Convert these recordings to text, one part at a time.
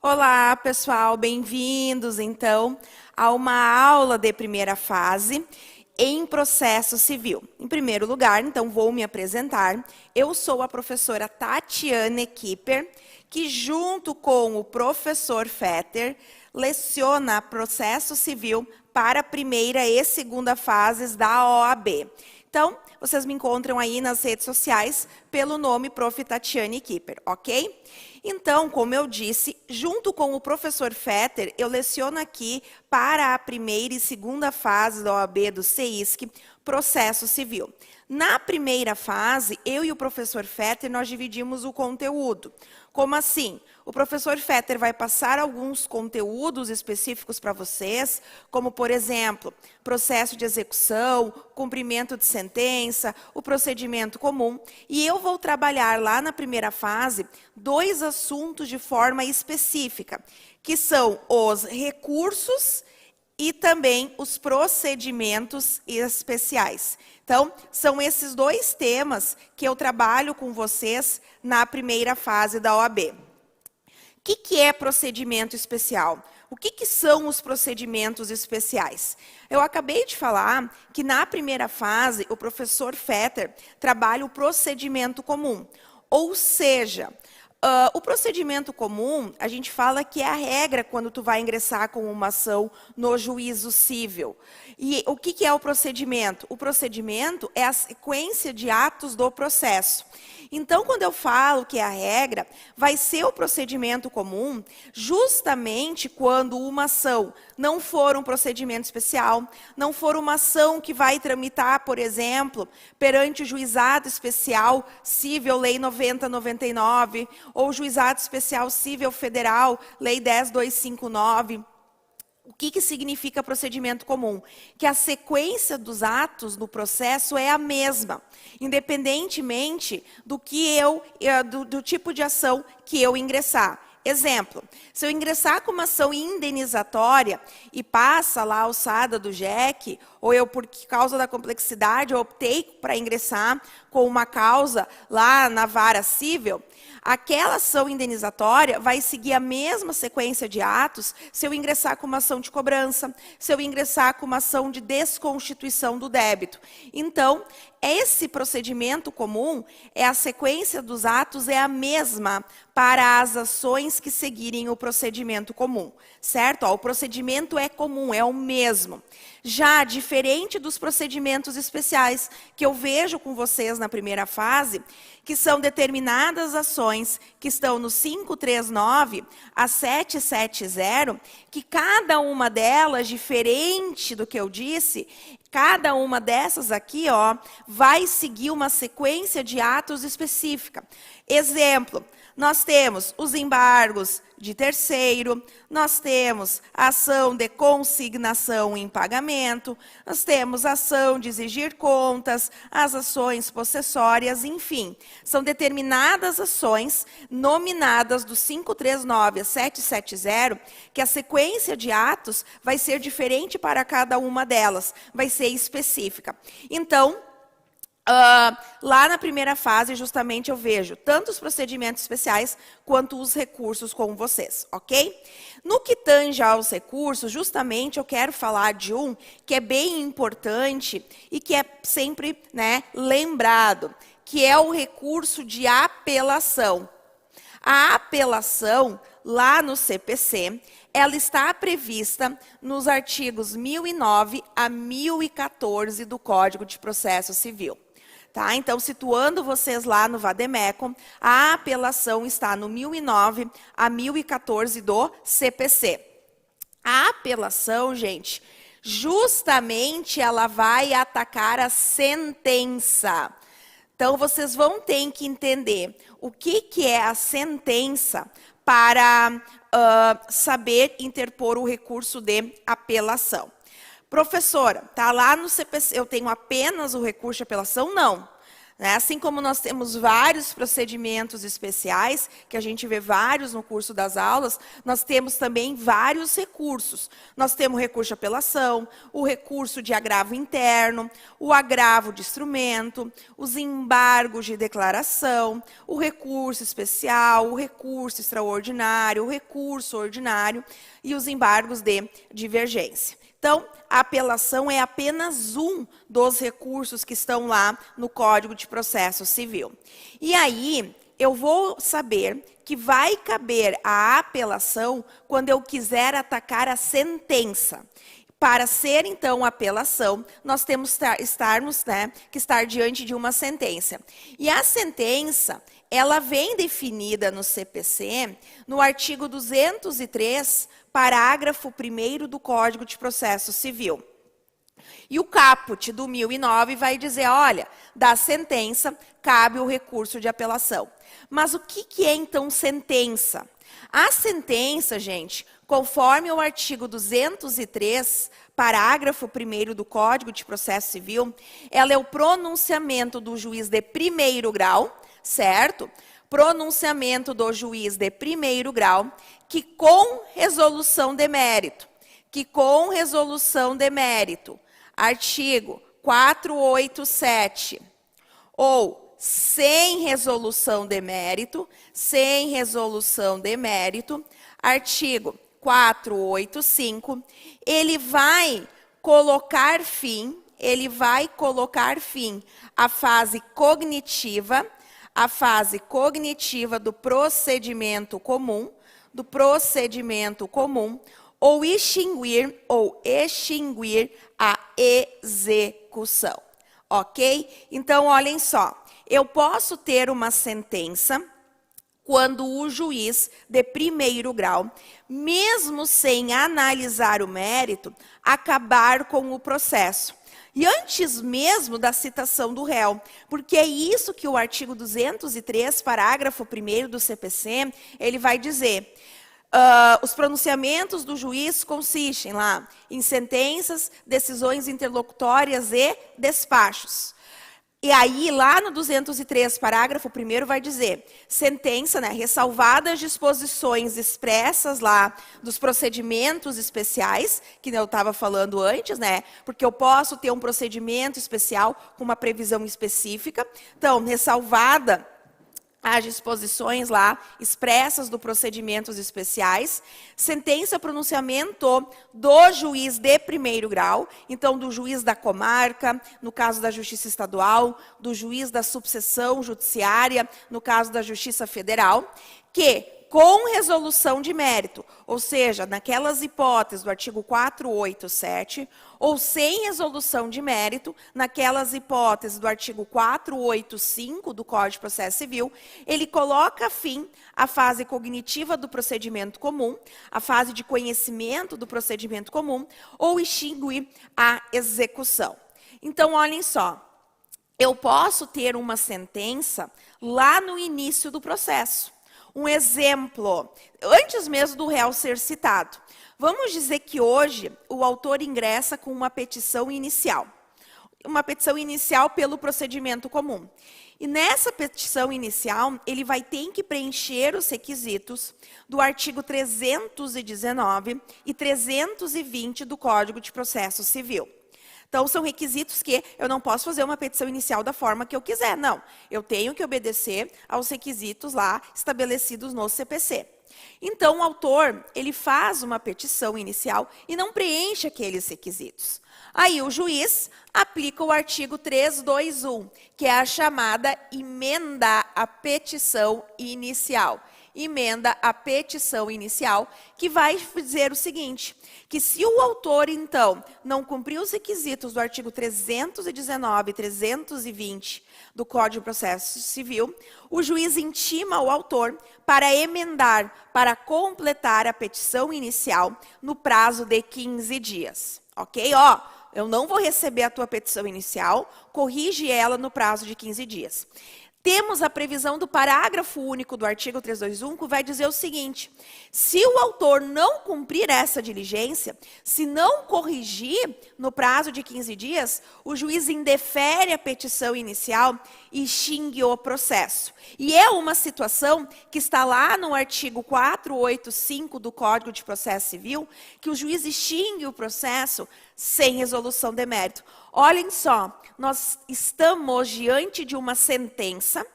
Olá, pessoal, bem-vindos, então, a uma aula de primeira fase em processo civil. Em primeiro lugar, então, vou me apresentar. Eu sou a professora Tatiane Kipper, que junto com o professor Fetter, leciona processo civil para a primeira e segunda fases da OAB. Então, vocês me encontram aí nas redes sociais pelo nome Prof. Tatiane Kipper, ok? Então, como eu disse, junto com o professor Fetter, eu leciono aqui para a primeira e segunda fase da OAB do CEISC, processo civil. Na primeira fase, eu e o professor Fetter, nós dividimos o conteúdo. Como assim? O professor Fetter vai passar alguns conteúdos específicos para vocês, como, por exemplo, processo de execução, cumprimento de sentença, o procedimento comum. E eu vou trabalhar lá na primeira fase dois assuntos de forma específica, que são os recursos e também os procedimentos especiais. Então, são esses dois temas que eu trabalho com vocês na primeira fase da OAB. O que é procedimento especial? O que são os procedimentos especiais? Eu acabei de falar que na primeira fase, o professor Fetter trabalha o procedimento comum. Ou seja, o procedimento comum, a gente fala que é a regra quando tu vai ingressar com uma ação no juízo civil. E o que é o procedimento? O procedimento é a sequência de atos do processo. Então, quando eu falo que é a regra, vai ser o procedimento comum justamente quando uma ação não for um procedimento especial, não for uma ação que vai tramitar, por exemplo, perante o juizado especial civil, Lei 90/99, ou juizado especial civil federal, Lei 10.259. O que significa procedimento comum? Que a sequência dos atos no processo é a mesma, independentemente do do tipo de ação que eu ingressar. Exemplo, se eu ingressar com uma ação indenizatória e passa lá a alçada do JEC, ou eu, por causa da complexidade, eu optei para ingressar com uma causa lá na vara civil, aquela ação indenizatória vai seguir a mesma sequência de atos se eu ingressar com uma ação de cobrança, se eu ingressar com uma ação de desconstituição do débito. Então, esse procedimento comum, a sequência dos atos é a mesma para as ações que seguirem o procedimento comum, certo? O procedimento é comum, é o mesmo. Já diferente dos procedimentos especiais que eu vejo com vocês na primeira fase, que são determinadas ações que estão no 539 a 770, que cada uma delas, diferente do que eu disse, cada uma dessas aqui, ó, vai seguir uma sequência de atos específica. Exemplo, nós temos os embargos de terceiro, nós temos a ação de consignação em pagamento, nós temos a ação de exigir contas, as ações possessórias, enfim. São determinadas ações nominadas do 539 a 770, que a sequência de atos vai ser diferente para cada uma delas, vai ser específica. Então, lá na primeira fase, justamente, eu vejo tanto os procedimentos especiais quanto os recursos com vocês, ok? No que tange aos recursos, justamente, eu quero falar de um que é bem importante e que é sempre, né, lembrado, que é o recurso de apelação. A apelação, lá no CPC, ela está prevista nos artigos 1009 a 1014 do Código de Processo Civil. Tá? Então, situando vocês lá no Vademecum, a apelação está no 1009 a 1014 do CPC. A apelação, gente, justamente ela vai atacar a sentença. Então, vocês vão ter que entender o que é a sentença para saber interpor o recurso de apelação. Professora, tá lá no CPC, eu tenho apenas o recurso de apelação? Não. né? Assim como nós temos vários procedimentos especiais, que a gente vê vários no curso das aulas, nós temos também vários recursos. Nós temos o recurso de apelação, o recurso de agravo interno, o agravo de instrumento, os embargos de declaração, o recurso especial, o recurso extraordinário, o recurso ordinário e os embargos de divergência. Então, a apelação é apenas um dos recursos que estão lá no Código de Processo Civil. E aí, eu vou saber que vai caber a apelação quando eu quiser atacar a sentença. Para ser, então, apelação, nós temos que estar diante de uma sentença. E a sentença, ela vem definida no CPC, no artigo 203, parágrafo 1º do Código de Processo Civil. E o caput do 1009 vai dizer, olha, da sentença cabe o recurso de apelação. Mas o que é, então, sentença? A sentença, gente, conforme o artigo 203, parágrafo 1º do Código de Processo Civil, ela é o pronunciamento do juiz de primeiro grau, certo? Pronunciamento do juiz de primeiro grau, que com resolução de mérito, artigo 487, ou sem resolução de mérito, artigo 485, ele vai colocar fim à fase cognitiva, do procedimento comum, ou extinguir a execução, ok? Então, olhem só, eu posso ter uma sentença quando o juiz de primeiro grau, mesmo sem analisar o mérito, acabar com o processo. E antes mesmo da citação do réu, porque é isso que o artigo 203, parágrafo 1º do CPC, ele vai dizer. Os pronunciamentos do juiz consistem lá em sentenças, decisões interlocutórias e despachos. E aí, lá no 203, parágrafo 1º, vai dizer, sentença, né, ressalvadas as disposições expressas lá dos procedimentos especiais, que eu estava falando antes, né, porque eu posso ter um procedimento especial com uma previsão específica. Então, ressalvada as disposições lá expressas do procedimentos especiais, sentença, pronunciamento do juiz de primeiro grau, então do juiz da comarca, no caso da Justiça Estadual, do juiz da subseção judiciária, no caso da Justiça Federal, que com resolução de mérito, ou seja, naquelas hipóteses do artigo 487, ou sem resolução de mérito, naquelas hipóteses do artigo 485 do Código de Processo Civil, ele coloca fim à fase cognitiva do procedimento comum, à fase de conhecimento do procedimento comum, ou extinguir a execução. Então, olhem só, eu posso ter uma sentença lá no início do processo. Um exemplo, antes mesmo do réu ser citado. Vamos dizer que hoje o autor ingressa com uma petição inicial. Uma petição inicial pelo procedimento comum. E nessa petição inicial, ele vai ter que preencher os requisitos do artigo 319 e 320 do Código de Processo Civil. Então, são requisitos que eu não posso fazer uma petição inicial da forma que eu quiser, não. Eu tenho que obedecer aos requisitos lá estabelecidos no CPC. Então, o autor, ele faz uma petição inicial e não preenche aqueles requisitos. Aí, o juiz aplica o artigo 321, que é a chamada emenda à petição inicial. Emenda à petição inicial, que vai dizer o seguinte, que se o autor, então, não cumprir os requisitos do artigo 319 e 320 do Código de Processo Civil, o juiz intima o autor para emendar, para completar a petição inicial no prazo de 15 dias. Ok? Ó, eu não vou receber a tua petição inicial, corrige ela no prazo de 15 dias. temos a previsão do parágrafo único do artigo 321, que vai dizer o seguinte: se o autor não cumprir essa diligência, se não corrigir no prazo de 15 dias, o juiz indefere a petição inicial e extingue o processo. E é uma situação que está lá no artigo 485 do Código de Processo Civil, que o juiz extingue o processo sem resolução de mérito. Olhem só, nós estamos diante de uma sentença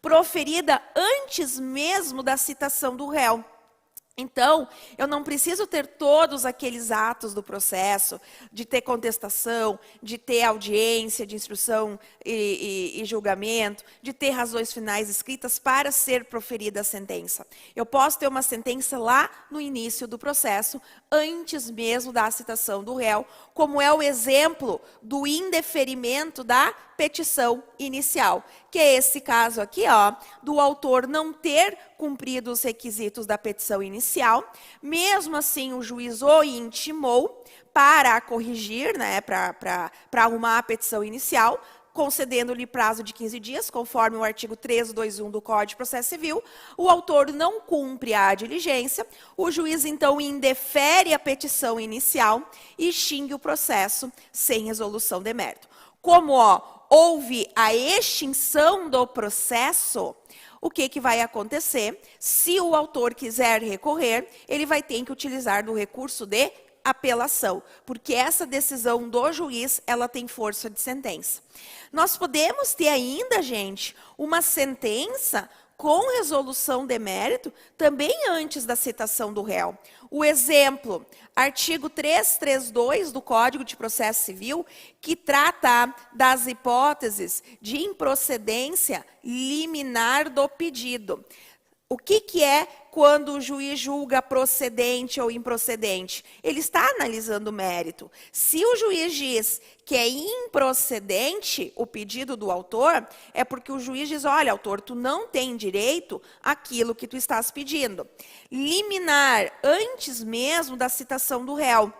proferida antes mesmo da citação do réu. Então, eu não preciso ter todos aqueles atos do processo, de ter contestação, de ter audiência de instrução e julgamento, de ter razões finais escritas para ser proferida a sentença. Eu posso ter uma sentença lá no início do processo, antes mesmo da citação do réu, como é o exemplo do indeferimento da petição inicial, que é esse caso aqui, ó, do autor não ter cumprido os requisitos da petição inicial. Mesmo assim, o juiz o intimou para corrigir, né, para arrumar a petição inicial, concedendo-lhe prazo de 15 dias, conforme o artigo 321 do Código de Processo Civil. O autor não cumpre a diligência, o juiz, então, indefere a petição inicial e extingue o processo sem resolução de mérito. Como, houve a extinção do processo, o que vai acontecer? Se o autor quiser recorrer, ele vai ter que utilizar do recurso de apelação, porque essa decisão do juiz, ela tem força de sentença. Nós podemos ter ainda, gente, uma sentença com resolução de mérito também antes da citação do réu. O exemplo, artigo 332 do Código de Processo Civil, que trata das hipóteses de improcedência liminar do pedido. O que é quando o juiz julga procedente ou improcedente? Ele está analisando o mérito. Se o juiz diz que é improcedente o pedido do autor, é porque o juiz diz, olha, autor, tu não tem direito àquilo que tu estás pedindo. Liminar, antes mesmo da citação do réu.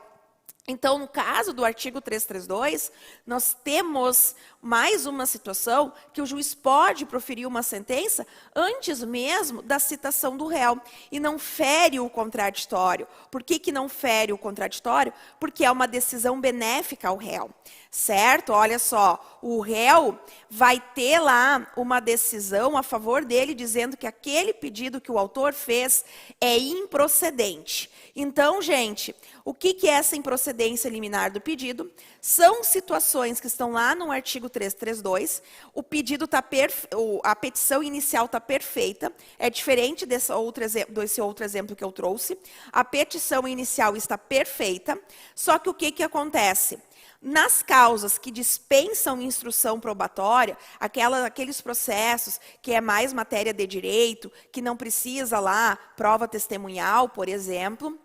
Então, no caso do artigo 332, nós temos mais uma situação que o juiz pode proferir uma sentença antes mesmo da citação do réu e não fere o contraditório. Por que não fere o contraditório? Porque é uma decisão benéfica ao réu, certo? Olha só, o réu vai ter lá uma decisão a favor dele dizendo que aquele pedido que o autor fez é improcedente. Então, gente, o que é essa improcedência liminar do pedido? São situações que estão lá no artigo 332, o pedido tá a petição inicial está perfeita, é diferente desse outro exemplo que eu trouxe. A petição inicial está perfeita, só que o que acontece? Nas causas que dispensam instrução probatória, aqueles processos que é mais matéria de direito, que não precisa lá prova testemunhal, por exemplo,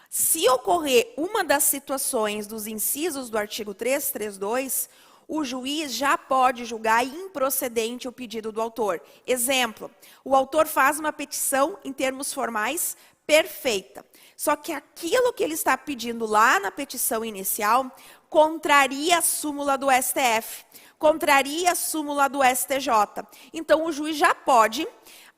se ocorrer uma das situações dos incisos do artigo 332, o juiz já pode julgar improcedente o pedido do autor. Exemplo, o autor faz uma petição em termos formais perfeita, só que aquilo que ele está pedindo lá na petição inicial contraria a súmula do STF, contraria a súmula do STJ. Então, o juiz já pode,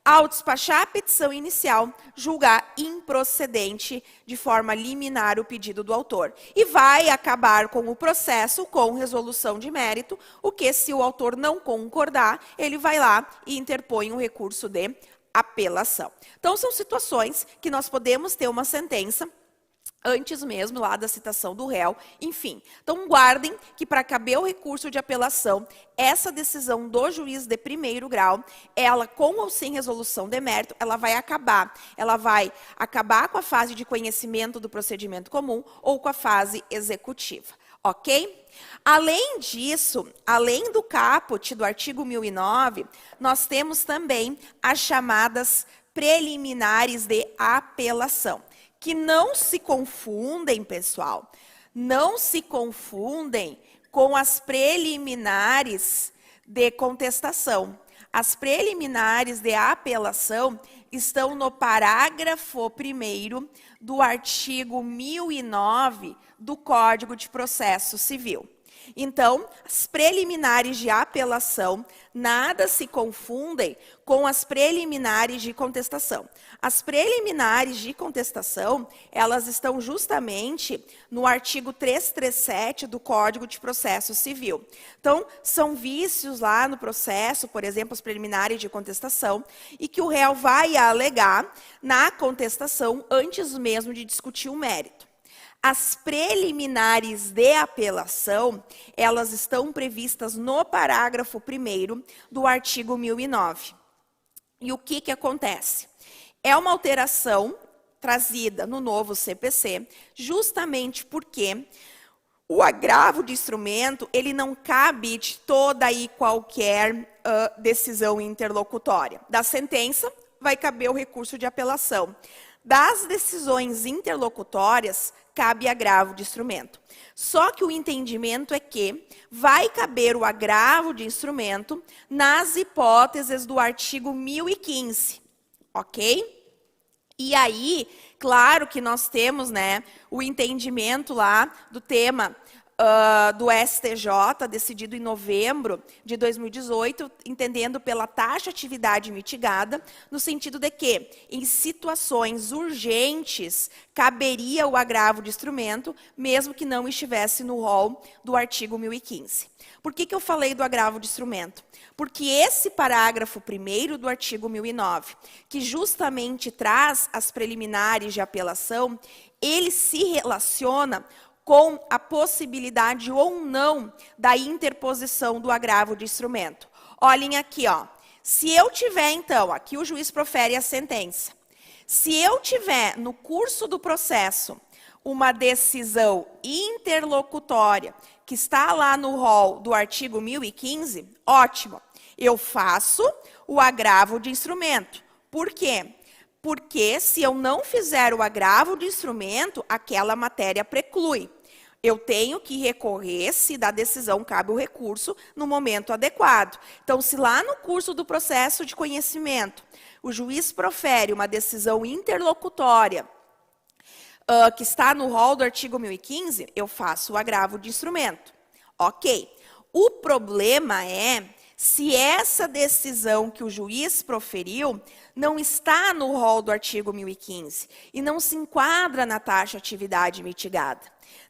ao despachar a petição inicial, julgar improcedente de forma liminar o pedido do autor. E vai acabar com o processo com resolução de mérito, o que, se o autor não concordar, ele vai lá e interpõe um recurso de apelação. Então, são situações que nós podemos ter uma sentença antes mesmo lá da citação do réu, enfim. Então, guardem que para caber o recurso de apelação, essa decisão do juiz de primeiro grau, ela, com ou sem resolução de mérito, ela vai acabar com a fase de conhecimento do procedimento comum ou com a fase executiva, ok? Além disso, além do caput do artigo 1009, nós temos também as chamadas preliminares de apelação, que não se confundem, pessoal, não se confundem com as preliminares de contestação. As preliminares de apelação estão no parágrafo 1º do artigo 1009 do Código de Processo Civil. Então, as preliminares de apelação nada se confundem com as preliminares de contestação. As preliminares de contestação, elas estão justamente no artigo 337 do Código de Processo Civil. Então, são vícios lá no processo, por exemplo, as preliminares de contestação, e que o réu vai alegar na contestação antes mesmo de discutir o mérito. As preliminares de apelação, elas estão previstas no parágrafo 1º do artigo 1009. E o que acontece? É uma alteração trazida no novo CPC, justamente porque o agravo de instrumento, ele não cabe de toda e qualquer decisão interlocutória. Da sentença, vai caber o recurso de apelação. Das decisões interlocutórias, cabe agravo de instrumento. Só que o entendimento é que vai caber o agravo de instrumento nas hipóteses do artigo 1015, ok? E aí, claro que nós temos, né, o entendimento lá do tema do STJ, decidido em novembro de 2018, entendendo pela taxa atividade mitigada, no sentido de que, em situações urgentes, caberia o agravo de instrumento, mesmo que não estivesse no rol do artigo 1015. Por que eu falei do agravo de instrumento? Porque esse parágrafo 1º do artigo 1009, que justamente traz as preliminares de apelação, ele se relaciona com a possibilidade ou não da interposição do agravo de instrumento. Olhem aqui, ó. Se eu tiver, então, aqui o juiz profere a sentença. Se eu tiver no curso do processo uma decisão interlocutória que está lá no rol do artigo 1015, ótimo. Eu faço o agravo de instrumento. Por quê? Porque se eu não fizer o agravo de instrumento, aquela matéria preclui. Eu tenho que recorrer, se da decisão cabe o recurso, no momento adequado. Então, se lá no curso do processo de conhecimento, o juiz profere uma decisão interlocutória que está no rol do artigo 1015, eu faço o agravo de instrumento. Ok. O problema é se essa decisão que o juiz proferiu não está no rol do artigo 1015 e não se enquadra na taxa atividade mitigada.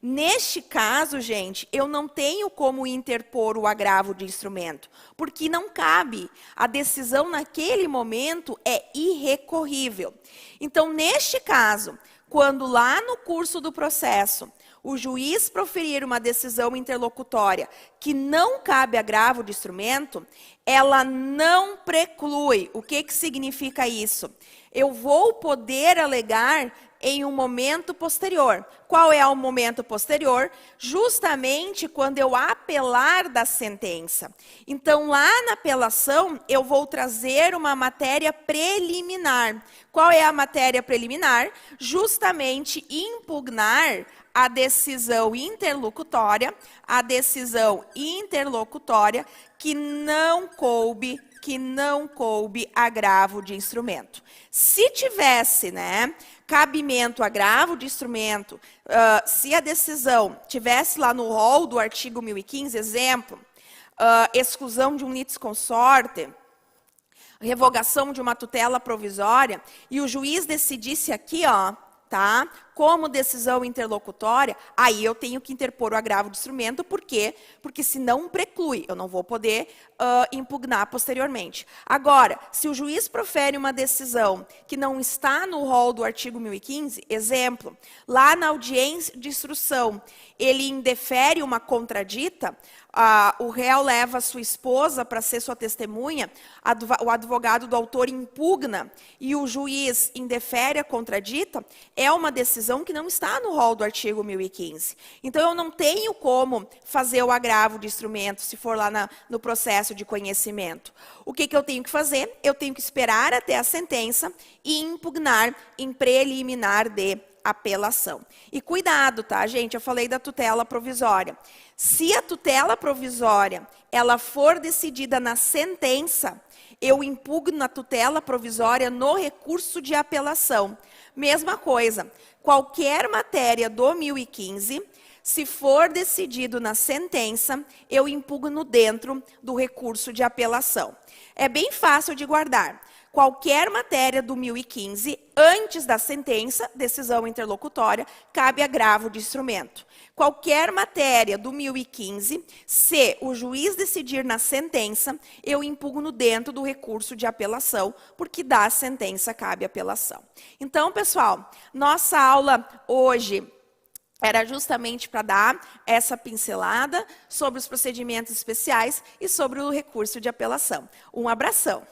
Neste caso, gente, eu não tenho como interpor o agravo de instrumento, porque não cabe. A decisão naquele momento é irrecorrível. Então, neste caso, quando lá no curso do processo o juiz proferir uma decisão interlocutória que não cabe agravo de instrumento, ela não preclui. O que significa isso? Eu vou poder alegar em um momento posterior. Qual é o momento posterior? Justamente quando eu apelar da sentença. Então, lá na apelação, eu vou trazer uma matéria preliminar. Qual é a matéria preliminar? Justamente impugnar a decisão interlocutória que não coube agravo de instrumento. Se tivesse, né, cabimento agravo de instrumento, se a decisão tivesse lá no rol do artigo 1015, exemplo, exclusão de um litisconsorte, revogação de uma tutela provisória, e o juiz decidisse aqui, ó, tá? Como decisão interlocutória, aí eu tenho que interpor o agravo de instrumento. Por quê? Porque se não preclui, eu não vou poder impugnar posteriormente. Agora, se o juiz profere uma decisão que não está no rol do artigo 1015, exemplo, lá na audiência de instrução, ele indefere uma contradita, o réu leva a sua esposa para ser sua testemunha, o advogado do autor impugna e o juiz indefere a contradita, é uma decisão que não está no rol do artigo 1015. Então, eu não tenho como fazer o agravo de instrumento se for lá no processo de conhecimento. O que eu tenho que fazer? Eu tenho que esperar até a sentença e impugnar em preliminar de apelação. E cuidado, tá, gente? Eu falei da tutela provisória. Se a tutela provisória ela for decidida na sentença, eu impugno a tutela provisória no recurso de apelação. Mesma coisa, qualquer matéria do 1015, Se for decidido na sentença, eu impugno dentro do recurso de apelação. É bem fácil de guardar. Qualquer matéria do 1015, antes da sentença, decisão interlocutória, cabe agravo de instrumento. Qualquer matéria do 1015, se o juiz decidir na sentença, eu impugno dentro do recurso de apelação, porque da sentença cabe apelação. Então, pessoal, nossa aula hoje era justamente para dar essa pincelada sobre os procedimentos especiais e sobre o recurso de apelação. Um abração!